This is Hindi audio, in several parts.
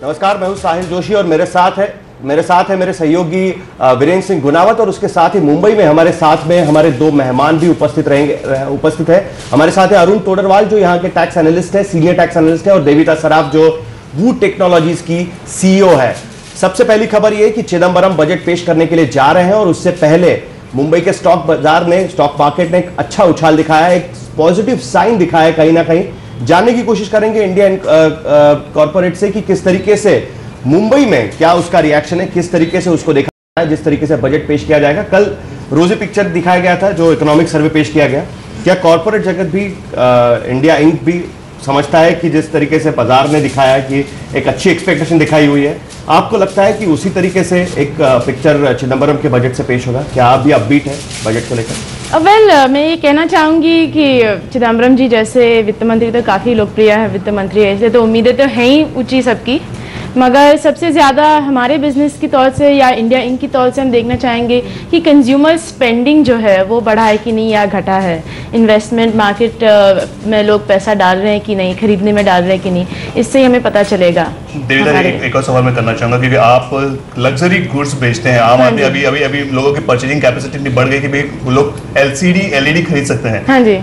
नमस्कार, मैं हूं साहिल जोशी और मेरे साथ है मेरे सहयोगी वीरेंद्र सिंह गुनावत और उसके साथ ही मुंबई में हमारे साथ में हमारे दो मेहमान भी उपस्थित है। हमारे साथ है अरुण तोडरवाल जो यहाँ के टैक्स एनालिस्ट है, सीनियर टैक्स एनालिस्ट है, और देविता सराफ जो वूड टेक्नोलॉजीज की सीईओ है। सबसे पहली खबर यह कि चिदम्बरम बजट पेश करने के लिए जा रहे हैं और उससे पहले मुंबई के स्टॉक मार्केट ने एक अच्छा उछाल दिखाया, एक पॉजिटिव साइन दिखाया। कहीं ना कहीं जानने की कोशिश करेंगे इंडियन कॉर्पोरेट से कि किस तरीके से मुंबई में क्या उसका रिएक्शन है, किस तरीके से उसको देखा है, जिस तरीके से बजट पेश किया जाएगा। कल रोजी पिक्चर दिखाया गया था जो इकोनॉमिक सर्वे पेश किया गया। क्या कॉर्पोरेट जगत भी इंडिया इंक भी समझता है कि जिस तरीके से बाजार ने दिखाया है कि एक अच्छी एक्सपेक्टेशन दिखाई हुई है, आपको लगता है कि उसी तरीके से एक पिक्चर चिदम्बरम के बजट से पेश होगा? क्या आप भी अपबीट है बजट को लेकर? मैं ये कहना चाहूँगी कि चिदम्बरम जी जैसे वित्त मंत्री तो काफ़ी लोकप्रिय है वित्त मंत्री है, इसलिए तो उम्मीदें तो हैं ही ऊंची सबकी, मगर सबसे ज़्यादा हमारे बिजनेस की तौर से या इंडिया इंक की तौर से हम देखना चाहेंगे कि कंज्यूमर स्पेंडिंग जो है वो बढ़ा है कि नहीं या घटा है, इन्वेस्टमेंट मार्केट में लोग पैसा डाल रहे हैं कि नहीं, खरीदने में डाल रहे हैं कि नहीं, इससे हमें पता चलेगा। देविता, एक और सवाल मैं करना चाहूँगा क्योंकि आप लग्जरी गुड्स बेचते हैं। आम आदमी अभी लोगों की परचेजिंग कैपेसिटी इतनी बढ़ गई कि भाई लोग एलसीडी एलईडी खरीद सकते हैं। हाँ जी।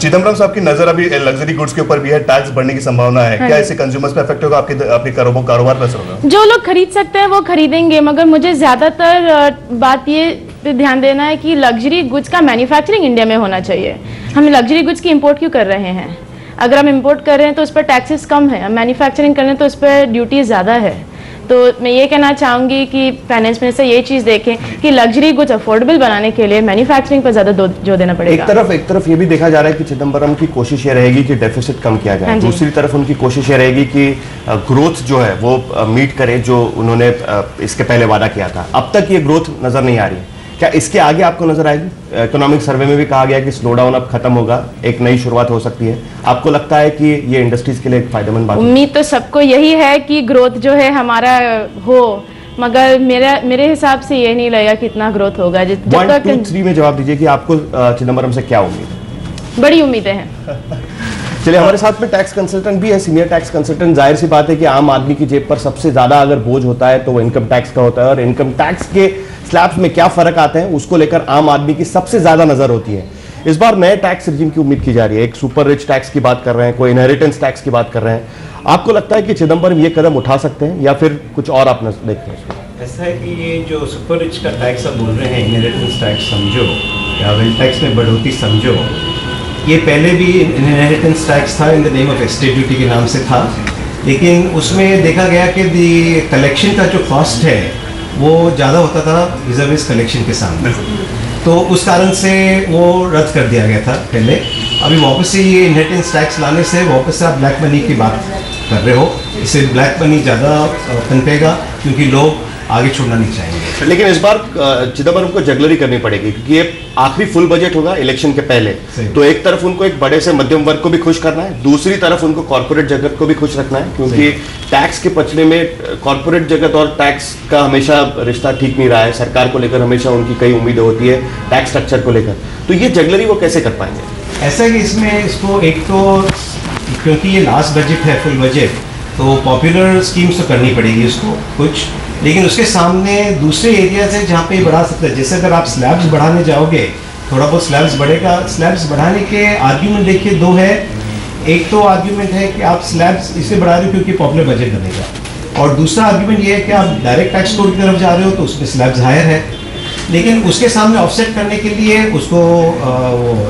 चिदम्बरम साहब की नजर अभी लग्जरी गुड्स के ऊपर भी है, टैक्स बढ़ने की संभावना है। क्या इससे कंज्यूमर्स पे इफेक्ट होगा, आपके कारोबार पर असर होगा? जो लोग खरीद सकते हैं वो खरीदेंगे, मगर मुझे ज्यादातर बात ये पे ध्यान देना है कि लग्जरी गुड्स का मैन्युफैक्चरिंग इंडिया में होना चाहिए। हम लग्जरी गुड्स की इंपोर्ट क्यों कर रहे हैं? अगर हम इंपोर्ट कर रहे हैं तो उस पर टैक्सेस कम है, हम मैन्युफैक्चरिंग कर रहे हैं तो उस पर ड्यूटी ज़्यादा है। तो मैं ये कहना चाहूँगी कि फाइनेंस मिनिस्टर ये चीज़ देखें कि लग्जरी गुड्स अफोर्डेबल बनाने के लिए मैन्युफैक्चरिंग पर ज़्यादा जोर देना पड़ेगा। एक तरफ ये भी देखा जा रहा है कि चिदम्बरम की कोशिश ये रहेगी कि डेफिसिट कम किया जाए, दूसरी तरफ उनकी कोशिश ये रहेगी कि ग्रोथ जो है वो मीट करे जो उन्होंने इसके पहले वादा किया था। अब तक ये ग्रोथ नजर नहीं आ रही है, क्या इसके आगे आपको नजर आएगी? इकोनॉमिक सर्वे में भी कहा गया कि स्लो डाउन अब खत्म होगा, एक नई शुरुआत हो सकती है। आपको लगता है कि ये इंडस्ट्रीज के लिए एक फायदेमंद बात है? उम्मीद तो सबको यही है कि ग्रोथ जो है हमारा हो, मगर मेरे हिसाब से ये नहीं लगेगा कि इतना ग्रोथ होगा। 1, 2, 3 में जवाब दीजिए कि आपको चिदम्बरम से क्या उम्मीद है? बड़ी उम्मीदें हैं। चलिए, हमारे साथ में टैक्स कंसल्टेंट भी है, सीनियर टैक्स कंसल्टेंट। जाहिर सी बात है कि आम आदमी की जेब पर सबसे ज्यादा अगर बोझ होता है तो वो इनकम टैक्स का होता है, और इनकम टैक्स के स्लैब्स में क्या फर्क आते हैं उसको लेकर आम आदमी की सबसे ज्यादा नजर होती है। इस बार नए टैक्स रिजीम की उम्मीद की जा रही है, एक सुपर रिच टैक्स की बात कर रहे हैं, कोई इनहेरिटेंस टैक्स की बात कर रहे हैं। आपको लगता है कि चिदम्बरम ये कदम उठा सकते हैं या फिर कुछ और आप देखते हैं? ऐसा है कि ये जो सुपर रिच का टैक्स आप बोल रहे हैं, इनहेरिटेंस टैक्स समझो या वेल्थ टैक्स में बढ़ोतरी समझो, ये पहले भी इनहेरिटेंस टैक्स था, in the name of estate duty के नाम से था, लेकिन उसमें देखा गया कि दी कलेक्शन का जो कॉस्ट है वो ज़्यादा होता था रिजर्विस कलेक्शन के सामने, तो उस कारण से वो रद्द कर दिया गया था पहले। अभी वापस से ये इनहेरिटेंस टैक्स लाने से वापस से आप ब्लैक मनी की बात कर रहे हो, इससे ब्लैक मनी ज़्यादा पनपेगा क्योंकि लोग आगे छोड़ना नहीं चाहेंगे। लेकिन इस बार चिदम्बरम को जगलरी करनी पड़ेगी क्योंकि ये आखिरी फुल बजट होगा इलेक्शन के पहले, तो एक तरफ उनको एक बड़े से मध्यम वर्ग को भी खुश करना है, दूसरी तरफ उनको कॉर्पोरेट जगत को भी खुश रखना है, क्योंकि टैक्स के पचने में कॉर्पोरेट जगत और टैक्स का हमेशा रिश्ता ठीक नहीं रहा है। सरकार को लेकर हमेशा उनकी कई उम्मीदें होती है टैक्स स्ट्रक्चर को लेकर, तो ये जगलरी वो कैसे कर पाएंगे? ऐसा है कि इसमें इसको एक तो क्योंकि ये लास्ट बजट है, फुल बजट, तो पॉपुलर स्कीम्स तो करनी पड़ेगी उसको कुछ, लेकिन उसके सामने दूसरे एरियाज है जहाँ पे ये बढ़ा सकता है। जैसे अगर आप स्लैब्स बढ़ाने जाओगे, थोड़ा बहुत स्लैब्स बढ़ेगा। स्लैब्स बढ़ाने के आर्ग्यूमेंट देखिए दो है। एक तो आर्ग्यूमेंट है कि आप स्लैब्स इसलिए बढ़ा रहे हो क्योंकि पॉपुलर बजट बनेगा, और दूसरा आर्ग्यूमेंट ये है कि आप डायरेक्ट टैक्स कोड की तरफ जा रहे हो तो उसमें स्लैब्स हायर है, लेकिन उसके सामने ऑफसेट करने के लिए उसको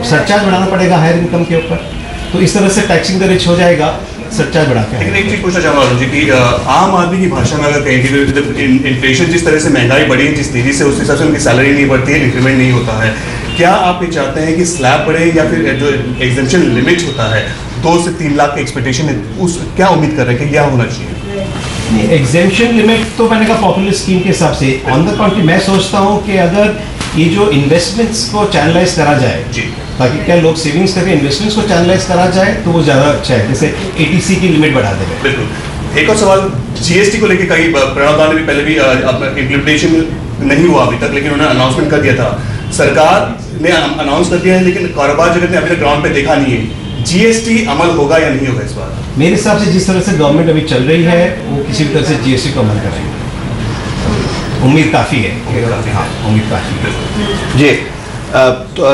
सरचार्ज बढ़ाना पड़ेगा हायर इनकम के ऊपर, तो इस तरह से टैक्सिंग द रिच हो जाएगा सरचार्ज बढ़ा के। लेकिन एक चीज पूछना चाहूँगा अरुण जी कि आम आदमी की भाषा में अगर कहें कि इन्फ्लेशन जिस तरह से महंगाई बढ़ी है जिस तेजी से, उस हिसाब से उनकी सैलरी नहीं बढ़ती है, इंक्रीमेंट नहीं होता है, क्या आप ये चाहते हैं कि स्लैब बढ़े या फिर जो एग्जेम्पशन लिमिट होता है 2 से 3 लाख की एक्सपेक्टेशन है, उस क्या उम्मीद कर रहे हैं कि क्या होना चाहिए? एग्जेम्पशन लिमिट तो मैंने कहा पॉपुलर स्कीम के हिसाब से। ऑन द कॉन्ट्री मैं सोचता हूँ कि अगर ये जो इन्वेस्टमेंट्स को चैनलाइज करा जाए जी, ताकि क्या लोग सेविंग्स करके इन्वेस्टमेंट्स को चैनलाइज करा जाए तो वो ज़्यादा अच्छा है, जैसे एटीसी की लिमिट बढ़ा देंगे। बिल्कुल। एक और सवाल, जीएसटी को लेकर कई प्रणब दा ने भी पहले भी इम्प्लीमेंटेशन नहीं हुआ अभी तक, लेकिन उन्होंने अनाउंसमेंट कर दिया था, सरकार ने अनाउंस कर दिया है, लेकिन कारोबार जगत ने अभी तक ग्राउंड पे देखा नहीं है। जीएसटी अमल होगा या नहीं होगा इस बार? मेरे हिसाब से जिस तरह से गवर्नमेंट अभी चल रही है वो किसी भी तरह से जीएसटी को अमल करेंगे, उम्मीद काफ़ी है। हाँ, उम्मीद काफ़ी है जी।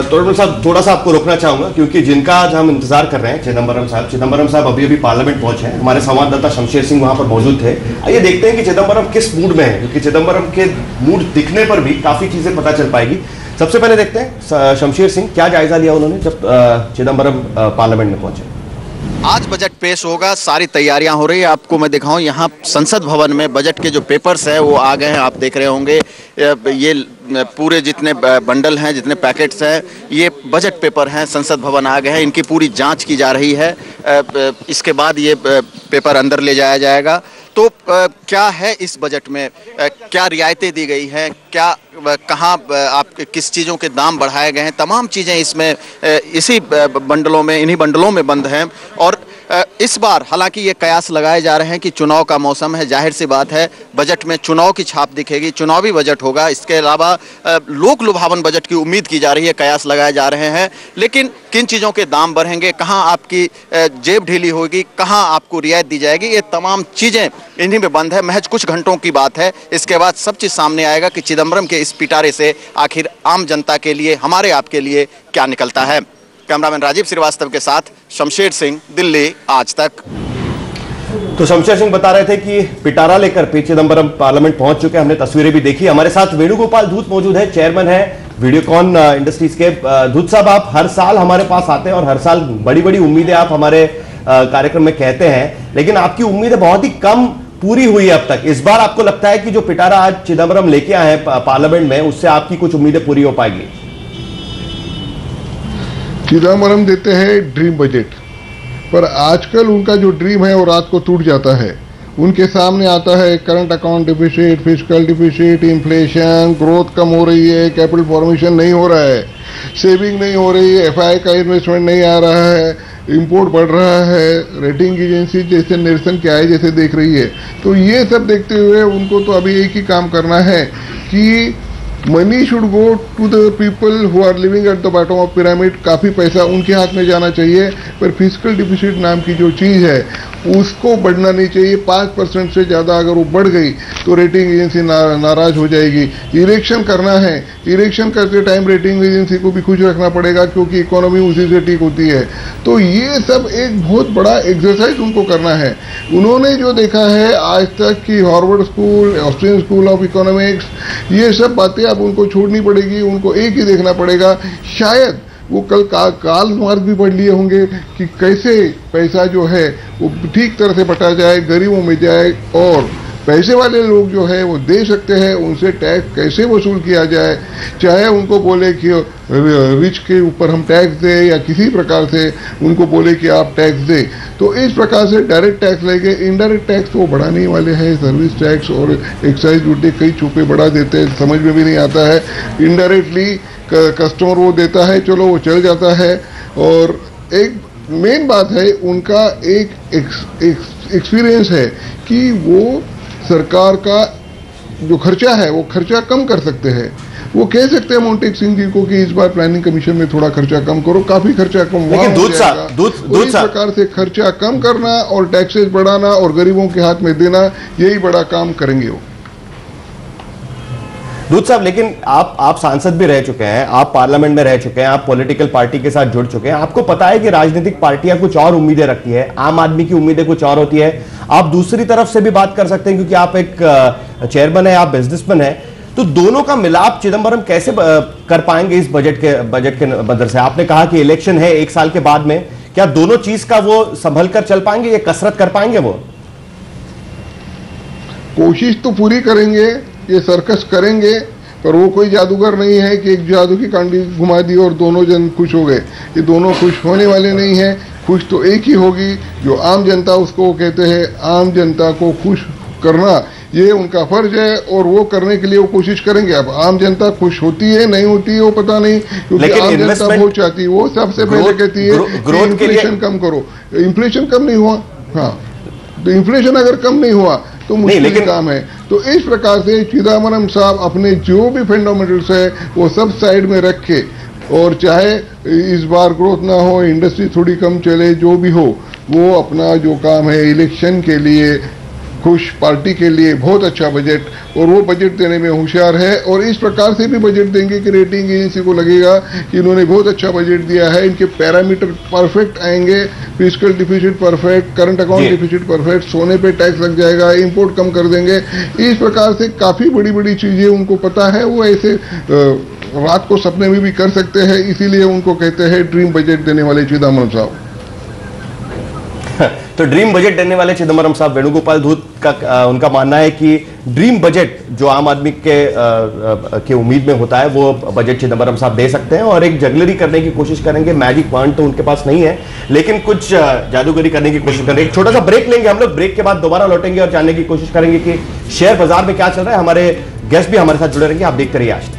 तोड़मल साहब, थोड़ा सा आपको रोकना चाहूंगा क्योंकि जिनका आज हम इंतजार कर रहे हैं, चिदम्बरम साहब अभी अभी पार्लियामेंट पहुंचे हैं। हमारे संवाददाता शमशेर सिंह वहां पर मौजूद थे। आइए देखते हैं कि चिदम्बरम किस मूड में है, क्योंकि चिदम्बरम के मूड दिखने पर भी काफी चीजें पता चल पाएगी। सबसे पहले देखते हैं शमशेर सिंह क्या जायजा लिया उन्होंने जब चिदम्बरम पार्लियामेंट में पहुंचे। आज बजट पेश होगा, सारी तैयारियां हो रही है। आपको मैं दिखाऊं, यहाँ संसद भवन में बजट के जो पेपर्स हैं वो आ गए हैं। आप देख रहे होंगे ये पूरे जितने बंडल हैं, जितने पैकेट्स हैं, ये बजट पेपर हैं, संसद भवन आ गए हैं। इनकी पूरी जांच की जा रही है। इसके बाद ये पेपर अंदर ले जाया जाएगा। तो क्या है इस बजट में, क्या रियायतें दी गई हैं, क्या कहाँ आप किस चीज़ों के दाम बढ़ाए गए हैं, तमाम चीज़ें इसमें इसी बंडलों में, इन्हीं बंडलों में बंद हैं। और इस बार हालांकि ये कयास लगाए जा रहे हैं कि चुनाव का मौसम है, जाहिर सी बात है बजट में चुनाव की छाप दिखेगी, चुनावी बजट होगा। इसके अलावा लोक लुभावन बजट की उम्मीद की जा रही है, कयास लगाए जा रहे हैं। लेकिन किन चीज़ों के दाम बढ़ेंगे, कहाँ आपकी जेब ढीली होगी, कहाँ आपको रियायत दी जाएगी, ये तमाम चीज़ें इन्हीं में बंद है। महज कुछ घंटों की बात है, इसके बाद सब चीज़ सामने आएगा कि चिदम्बरम के इस पिटारे से आखिर आम जनता के लिए, हमारे आपके लिए क्या निकलता है। कैमरामैन राजीव श्रीवास्तव के साथ शमशेर सिंह, दिल्ली, आज तक। तो शमशेर सिंह बता रहे थे कि पिटारा लेकर पी चिदम्बरम पार्लियामेंट पहुंच चुके हैं। हमने तस्वीरें भी देखी। हमारे साथ वेणुगोपाल धूत मौजूद है, चेयरमैन है वीडियोकॉन इंडस्ट्रीज के। धूत साहब, आप हर साल हमारे पास आते हैं और हर साल बड़ी बड़ी उम्मीदें आप हमारे कार्यक्रम में कहते हैं, लेकिन आपकी उम्मीदें बहुत ही कम पूरी हुई है अब तक। इस बार आपको लगता है कि जो पिटारा आज चिदम्बरम लेके आए हैं पार्लियामेंट में, उससे आपकी कुछ उम्मीदें पूरी हो पाएगी? चिदम्बरम देते हैं ड्रीम बजट, पर आजकल उनका जो ड्रीम है वो रात को टूट जाता है। उनके सामने आता है current account deficit, fiscal deficit, inflation, growth कम हो रही है, कैपिटल फॉर्मेशन नहीं हो रहा है, सेविंग नहीं हो रही है, एफआई का इन्वेस्टमेंट नहीं आ रहा है, इंपोर्ट बढ़ रहा है, रेटिंग एजेंसी जैसे निरसन के आए जैसे देख रही है। तो ये सब देखते हुए उनको तो अभी एक ही काम करना है कि money should go to the people who are living at the bottom of pyramid. काफ़ी पैसा उनके हाथ में जाना चाहिए, पर फिजिकल डिफिसिट नाम की जो चीज़ है उसको बढ़ना नहीं चाहिए। 5% से ज़्यादा अगर वो बढ़ गई तो रेटिंग एजेंसी नाराज हो जाएगी। इलेक्शन करना है, इलेक्शन करते टाइम रेटिंग एजेंसी को भी खुश रखना पड़ेगा, क्योंकि इकोनॉमी उसी से ठीक होती है। तो ये सब एक बहुत बड़ा एक्सरसाइज उनको करना है। उन्होंने जो देखा है आज तक कि Harvard school, Austrian school of economics, ये सब बातें अब उनको छोड़नी पड़ेगी। उनको एक ही देखना पड़ेगा। शायद वो कल काल मार्क भी पढ़ लिए होंगे कि कैसे पैसा जो है वो ठीक तरह से बटा जाए, गरीबों में जाए, और पैसे वाले लोग जो है वो दे सकते हैं, उनसे टैक्स कैसे वसूल किया जाए। चाहे उनको बोले कि रिच के ऊपर हम टैक्स दें या किसी प्रकार से उनको बोले कि आप टैक्स दें, तो इस प्रकार से डायरेक्ट टैक्स लेंगे। इनडायरेक्ट टैक्स तो वो बढ़ाने ही वाले हैं, सर्विस टैक्स और एक्साइज ड्यूटी कई चुपे बढ़ा देते हैं, समझ में भी नहीं आता है। इनडायरेक्टली कस्टमर वो देता है, चलो वो चल जाता है। और एक मेन बात है उनका एक एक्सपीरियंस है कि वो सरकार का जो खर्चा है वो खर्चा कम कर सकते हैं। वो कह सकते हैं मोंटेक सिंह जी को कि इस बार प्लानिंग कमीशन में थोड़ा खर्चा कम करो, काफी खर्चा कम। लेकिन दूध इस प्रकार से खर्चा कम करना और टैक्सेस बढ़ाना और गरीबों के हाथ में देना, यही बड़ा काम करेंगे वो। दूध साहब, लेकिन आप सांसद भी रह चुके हैं, आप पार्लियामेंट में रह चुके हैं, आप पॉलिटिकल पार्टी के साथ जुड़ चुके हैं। आपको पता है कि राजनीतिक पार्टियां कुछ और उम्मीदें रखती है, आम आदमी की उम्मीदें कुछ और होती है। आप दूसरी तरफ से भी बात कर सकते हैं, क्योंकि आप एक चेयरमैन है, आप बिजनेसमैन है। तो दोनों का मिलाप चिदम्बरम कैसे कर पाएंगे इस बजट के मदद से? आपने कहा कि इलेक्शन है 1 साल के बाद में, क्या दोनों चीज का वो संभल कर चल पाएंगे, ये कसरत कर पाएंगे? वो कोशिश तो पूरी करेंगे, ये सर्कस करेंगे, पर वो कोई जादूगर नहीं है कि एक जादू की कांडी घुमा दी और दोनों जन खुश हो गए। ये दोनों खुश होने वाले नहीं हैं। खुश तो एक ही होगी, जो आम जनता उसको कहते हैं। आम जनता को खुश करना ये उनका फर्ज है और वो करने के लिए वो कोशिश करेंगे। अब आम जनता खुश होती है नहीं होती है वो पता नहीं, क्योंकि आम जनता बहुत चाहती है। वो सबसे पहले कहती है कि इन्फ्लेशन कम करो। इन्फ्लेशन कम नहीं हुआ, हाँ, तो इन्फ्लेशन अगर कम नहीं हुआ तो मुश्किल काम है। तो इस प्रकार से चिदम्बरम साहब अपने जो भी फंडामेंटल्स है वो सब साइड में रख के, और चाहे इस बार ग्रोथ ना हो, इंडस्ट्री थोड़ी कम चले, जो भी हो, वो अपना जो काम है इलेक्शन के लिए, खुश पार्टी के लिए बहुत अच्छा बजट, और वो बजट देने में होशियार है। और इस प्रकार से भी बजट देंगे कि रेटिंग एजेंसी को लगेगा कि इन्होंने बहुत अच्छा बजट दिया है, इनके पैरामीटर परफेक्ट आएंगे, fiscal deficit perfect, current account deficit perfect, सोने पे टैक्स लग जाएगा, इंपोर्ट कम कर देंगे। इस प्रकार से काफ़ी बड़ी बड़ी चीज़ें उनको पता है, वो ऐसे रात को सपने में भी कर सकते हैं। इसीलिए उनको कहते हैं ड्रीम बजट देने वाले चिदम्बरम साहब। तो ड्रीम बजट देने वाले चिदम्बरम साहब, वेणुगोपाल धूत का उनका मानना है कि ड्रीम बजट जो आम आदमी के उम्मीद में होता है वो बजट चिदम्बरम साहब दे सकते हैं, और एक जगलरी करने की कोशिश करेंगे। मैजिक पॉइंट तो उनके पास नहीं है, लेकिन कुछ जादूगरी करने की कोशिश करेंगे। एक छोटा सा ब्रेक लेंगे हम लोग, ब्रेक के बाद दोबारा लौटेंगे और जानने की कोशिश करेंगे कि शेयर बाजार में क्या चल रहा है। हमारे गेस्ट भी हमारे साथ जुड़े रहेंगे, आप देखते रहिए आज।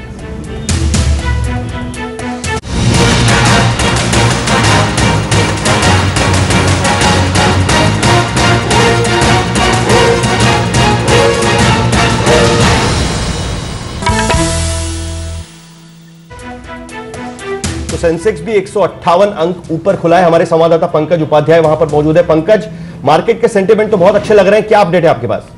सेंसेक्स भी 158 अंक ऊपर खुला है। हमारे संवाददाता पंकज उपाध्याय वहां पर मौजूद है। पंकज, मार्केट के सेंटीमेंट तो बहुत अच्छे लग रहे हैं, क्या अपडेट है आपके पास?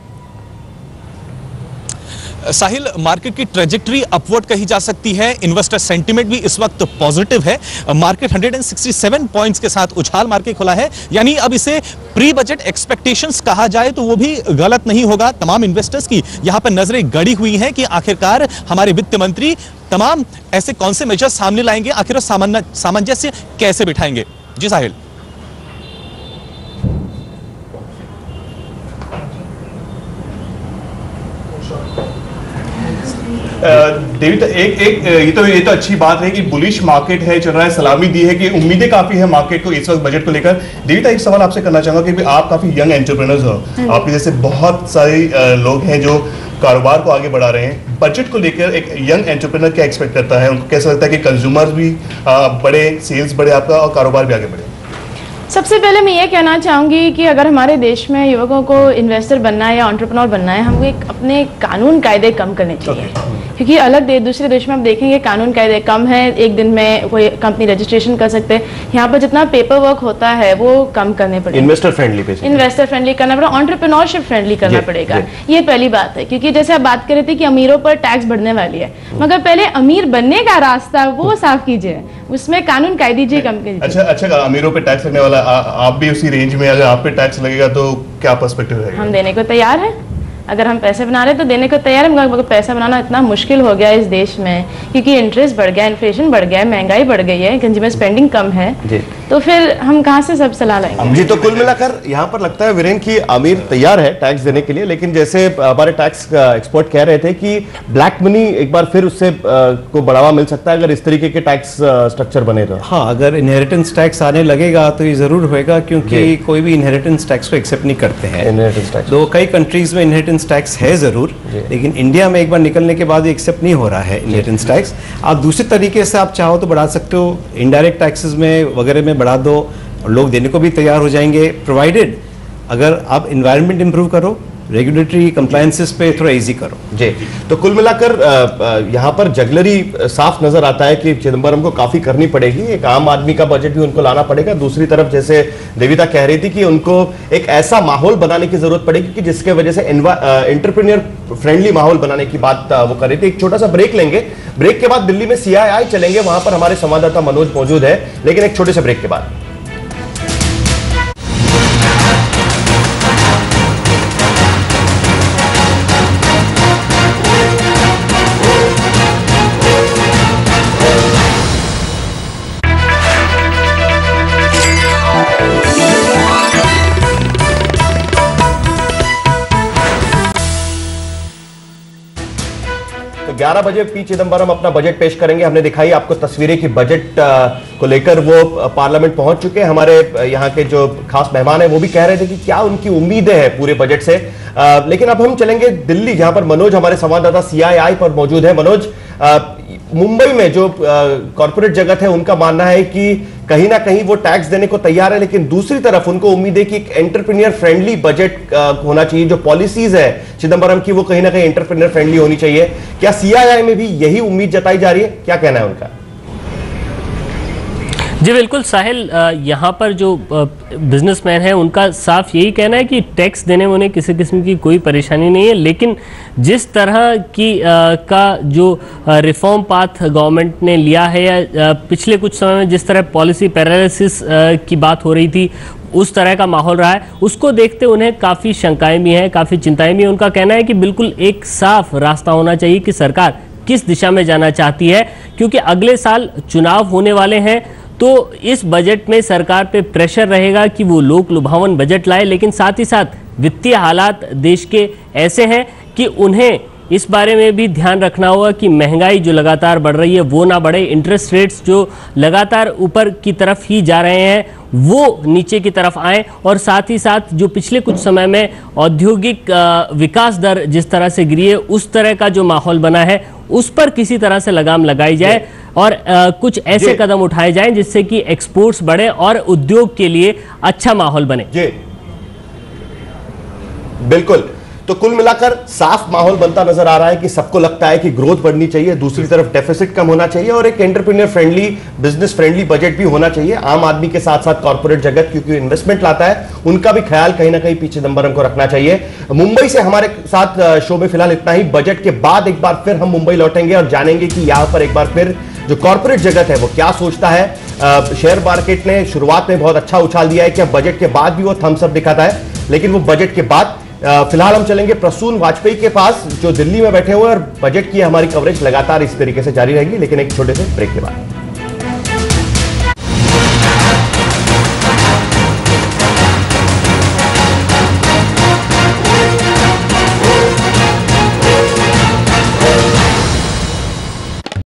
साहिल, मार्केट की ट्रेजेक्टरी अपवर्ड कही जा सकती है। इन्वेस्टर सेंटीमेंट भी इस वक्त पॉजिटिव है। मार्केट 167 पॉइंट्स के साथ उछाल मार के खुला है, यानी अब इसे प्री बजट एक्सपेक्टेशंस कहा जाए तो वो भी गलत नहीं होगा। तमाम इन्वेस्टर्स की यहां पर नजरें गड़ी हुई हैं कि आखिरकार हमारे वित्त मंत्री तमाम ऐसे कौन से मेजर्स सामने लाएंगे, आखिर सामंजस्य कैसे बिठाएंगे। जी साहिल। देवी, ये तो अच्छी बात है कि बुलिश मार्केट है, चल रहा है, सलामी दी है कि उम्मीदें काफी है मार्केट को इस वक्त बजट को लेकर। देविता, एक सवाल आपसे करना चाहूंगा कि आप काफी यंग एंटरप्रेन्योर्स हो, आपके जैसे बहुत सारे लोग हैं जो कारोबार को आगे बढ़ा रहे हैं। बजट को लेकर एक यंग एंटरप्रेन्योर क्या एक्सपेक्ट करता है? उनको कैसा लगता है कि कंज्यूमर्स भी बढ़े, सेल्स बढ़े आपका, और कारोबार भी आगे बढ़े? सबसे पहले मैं ये कहना चाहूँगी कि अगर हमारे देश में युवकों को इन्वेस्टर बनना है या एंटरप्रेन्योर बनना है, हमको एक अपने कानून कायदे कम करने चाहिए। क्योंकि दूसरे देश में आप देखेंगे कानून कायदे कम है, एक दिन में कोई कंपनी रजिस्ट्रेशन कर सकते हैं। यहाँ पर जितना पेपर वर्क होता है वो कम करने पड़ेगा, इन्वेस्टर फ्रेंडली करना पड़ेगा, एंटरप्रेन्योरशिप फ्रेंडली करना पड़ेगा। ये पहली बात है। क्योंकि जैसे आप बात कर रहे थे कि अमीरों पर टैक्स बढ़ने वाली है, मगर पहले अमीर बनने का रास्ता वो साफ कीजिए, उसमें कानून कायदे कम कीजिए। अच्छा, अमीरों पे टैक्स लगने वाला, आप भी उसी रेंज में, अगर आप पे टैक्स लगेगा तो क्या पर्सपेक्टिव रहेगा? हम देने को तैयार है। अगर हम पैसे बना रहे हैं तो देने को तैयार है, मगर पैसा बनाना इतना मुश्किल हो गया है इस देश में, क्योंकि इंटरेस्ट बढ़ गया, इन्फ्लेशन बढ़ गया है, महंगाई बढ़ गई है, कंज्यूमर स्पेंडिंग कम है, तो फिर हम कहाँ से सब सलाह लाएंगे? जी, तो कुल मिलाकर यहाँ पर लगता है वीरेन की अमीर तैयार है टैक्स देने के लिए, लेकिन जैसे हमारे टैक्स एक्सपर्ट कह रहे थे कि ब्लैक मनी एक बार फिर उससे को बढ़ावा मिल सकता है अगर इस तरीके के टैक्स स्ट्रक्चर बने तो। हाँ, अगर इनहेरिटेंस टैक्स आने लगेगा तो ये जरूर होएगा, क्योंकि कोई भी इनहेरिटेंस टैक्स को एक्सेप्ट नहीं करते हैं। इनहेरिटेंस टैक्स तो कई कंट्रीज में इनहेरिटेंस टैक्स है जरूर, लेकिन इंडिया में एक बार निकलने के बाद एक्सेप्ट नहीं हो रहा है इनहेरिटेंस टैक्स। आप दूसरे तरीके से आप चाहो तो बढ़ा सकते हो, इनडायरेक्ट टैक्सेस में वगैरह में बढ़ा दो, लोग देने को भी तैयार हो जाएंगे, प्रोवाइडेड अगर आप एनवायरनमेंट इंप्रूव करो, रेगुलेटरी कंप्लायंसेस पे थोड़ा इजी करो। जी, तो कुल मिलाकर यहाँ पर जगलरी साफ नजर आता है कि चिदम्बरम को काफी करनी पड़ेगी। एक आम आदमी का बजट भी उनको लाना पड़ेगा। दूसरी तरफ जैसे देविता कह रही थी कि उनको एक ऐसा माहौल बनाने की जरूरत पड़ेगी कि जिसके वजह से एंटरप्रेन्योर फ्रेंडली माहौल बनाने की बात वो कर रही थी। एक छोटा सा ब्रेक लेंगे, ब्रेक के बाद दिल्ली में CII चलेंगे, वहां पर हमारे संवाददाता मनोज मौजूद है, लेकिन एक छोटे से ब्रेक के बाद। तो 11 बजे पी चिदम्बरम अपना बजट पेश करेंगे। हमने दिखाई आपको तस्वीरें कि बजट को लेकर वो पार्लियामेंट पहुंच चुके हैं। हमारे यहाँ के जो खास मेहमान हैं वो भी कह रहे थे कि क्या उनकी उम्मीदें हैं पूरे बजट से। लेकिन अब हम चलेंगे दिल्ली, जहां पर मनोज हमारे संवाददाता CII पर मौजूद है। मनोज, मुंबई में जो कॉर्पोरेट जगत है उनका मानना है कि कहीं ना कहीं वो टैक्स देने को तैयार है, लेकिन दूसरी तरफ उनको उम्मीद है कि एक एंटरप्रेन्योर फ्रेंडली बजट होना चाहिए। जो पॉलिसीज है चिदम्बरम की वो कहीं ना कहीं एंटरप्रेन्योर फ्रेंडली होनी चाहिए। क्या CII में भी यही उम्मीद जताई जा रही है? क्या कहना है उनका? जी बिल्कुल साहिल, यहाँ पर जो बिजनेसमैन है उनका साफ यही कहना है कि टैक्स देने में उन्हें किसी किस्म की कोई परेशानी नहीं है, लेकिन जिस तरह की का जो रिफॉर्म पाथ गवर्नमेंट ने लिया है या पिछले कुछ समय में जिस तरह पॉलिसी पैरालिसिस की बात हो रही थी, उस तरह का माहौल रहा है, उसको देखते उन्हें काफ़ी शंकाएं भी हैं, काफ़ी चिंताएं भी हैं। उनका कहना है कि बिल्कुल एक साफ रास्ता होना चाहिए कि सरकार किस दिशा में जाना चाहती है, क्योंकि अगले साल चुनाव होने वाले हैं। तो इस बजट में सरकार पे प्रेशर रहेगा कि वो लोक लुभावन बजट लाए, लेकिन साथ ही साथ वित्तीय हालात देश के ऐसे हैं कि उन्हें इस बारे में भी ध्यान रखना होगा कि महंगाई जो लगातार बढ़ रही है वो ना बढ़े, इंटरेस्ट रेट्स जो लगातार ऊपर की तरफ ही जा रहे हैं वो नीचे की तरफ आएँ, और साथ ही साथ जो पिछले कुछ समय में औद्योगिक विकास दर जिस तरह से गिरी है, उस तरह का जो माहौल बना है उस पर किसी तरह से लगाम लगाई जाए और कुछ ऐसे कदम उठाए जाएं जिससे कि एक्सपोर्ट्स बढ़े और उद्योग के लिए अच्छा माहौल बने। जी बिल्कुल, तो कुल मिलाकर साफ माहौल बनता नजर आ रहा है कि सबको लगता है कि ग्रोथ बढ़नी चाहिए, दूसरी तरफ डेफिसिट कम होना चाहिए और एक entrepreneur friendly, business friendly budget भी होना चाहिए। आम आदमी के साथ साथ कॉर्पोरेट जगत, क्योंकि इन्वेस्टमेंट लाता है, उनका भी ख्याल कहीं ना कहीं पीछे नंबर को रखना चाहिए। मुंबई से हमारे साथ शो में फिलहाल इतना ही। बजट के बाद एक बार फिर हम मुंबई लौटेंगे और जानेंगे कि यहां पर एक बार फिर जो कॉर्पोरेट जगत है वो क्या सोचता है। शेयर मार्केट ने शुरुआत में बहुत अच्छा उछाल दिया है कि बजट के बाद भी वो थम्स अप दिखाता है, लेकिन वो बजट के बाद फिलहाल हम चलेंगे प्रसून वाजपेयी के पास जो दिल्ली में बैठे हुए हैं, और बजट की हमारी कवरेज लगातार इस तरीके से जारी रहेगी, लेकिन एक छोटे से ब्रेक के बाद।